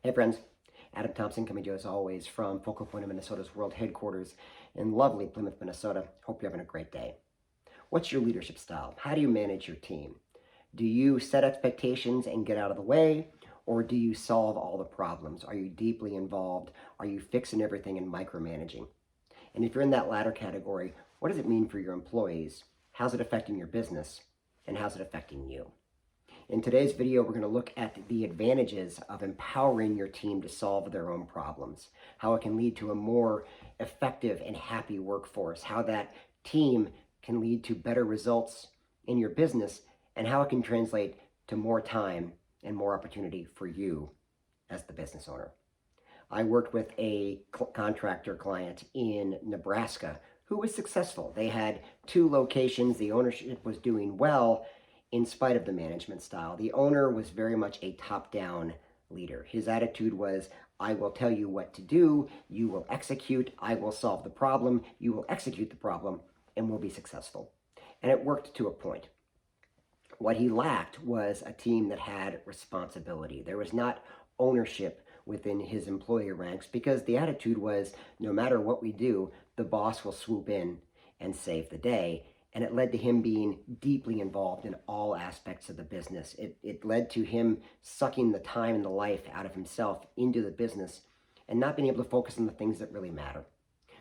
Hey friends, Adam Thompson coming to you as always from Focal Point of Minnesota's world headquarters in lovely Plymouth, Minnesota. Hope you're having a great day. What's your leadership style? How do you manage your team? Do you set expectations and get out of the way? Or do you solve all the problems? Are you deeply involved? Are you fixing everything and micromanaging? And if you're in that latter category, what does it mean for your employees? How's it affecting your business? And how's it affecting you? In today's video, we're going to look at the advantages of empowering your team to solve their own problems, how it can lead to a more effective and happy workforce, how that team can lead to better results in your business, and how it can translate to more time and more opportunity for you as the business owner. I worked with a contractor client in Nebraska who was successful. They had 2 locations. The ownership was doing well, in spite of the management style. The owner was very much a top-down leader. His attitude was, I will tell you what to do, you will execute, I will solve the problem, you will execute the problem, and we'll be successful. And it worked to a point. What he lacked was a team that had responsibility. There was not ownership within his employee ranks because the attitude was, no matter what we do, the boss will swoop in and save the day. And it led to him being deeply involved in all aspects of the business. It led to him sucking the time and the life out of himself into the business and not being able to focus on the things that really matter.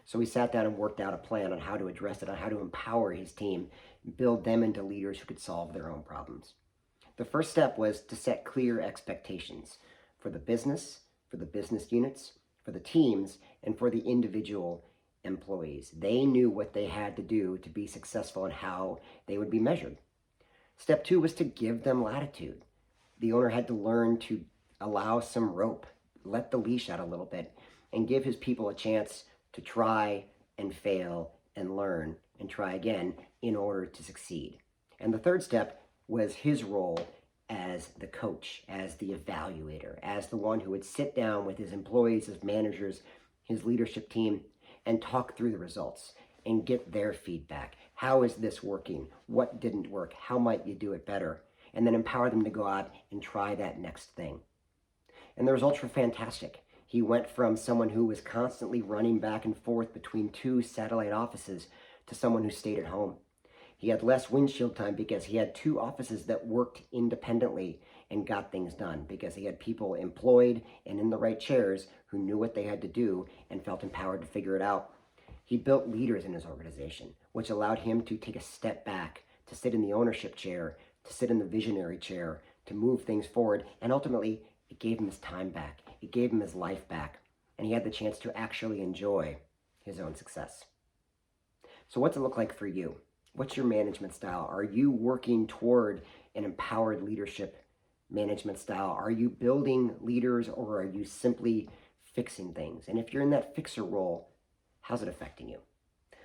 So we sat down and worked out a plan on how to address it, on how to empower his team, build them into leaders who could solve their own problems. The first step was to set clear expectations for the business units, for the teams, and for the individual employees. They knew what they had to do to be successful and how they would be measured. Step 2 was to give them latitude. The owner had to learn to allow some rope, let the leash out a little bit, and give his people a chance to try and fail and learn and try again in order to succeed. And the third step was his role as the coach, as the evaluator, as the one who would sit down with his employees, his managers, his leadership team, and talk through the results and get their feedback. How is this working? What didn't work? How might you do it better? And then empower them to go out and try that next thing. And the results were fantastic. He went from someone who was constantly running back and forth between 2 satellite offices to someone who stayed at home. He had less windshield time because he had 2 offices that worked independently and got things done, because he had people employed and in the right chairs who knew what they had to do and felt empowered to figure it out. He built leaders in his organization, which allowed him to take a step back, to sit in the ownership chair, to sit in the visionary chair, to move things forward, and ultimately it gave him his time back, it gave him his life back, and he had the chance to actually enjoy his own success. So what's it look like for you? What's your management style? Are you working toward an empowered leadership management style? Are you building leaders, or are you simply fixing things? And if you're in that fixer role, how's it affecting you?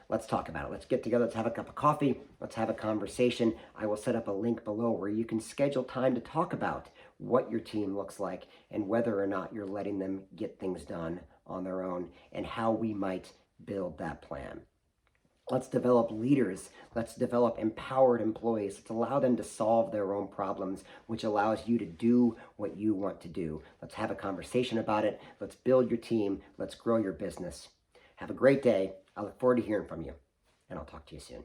Let's talk about it. Let's get together. Let's have a cup of coffee. Let's have a conversation. I will set up a link below where you can schedule time to talk about what your team looks like and whether or not you're letting them get things done on their own and how we might build that plan. Let's develop leaders. Let's develop empowered employees. Let's allow them to solve their own problems, which allows you to do what you want to do. Let's have a conversation about it. Let's build your team. Let's grow your business. Have a great day. I look forward to hearing from you, and I'll talk to you soon.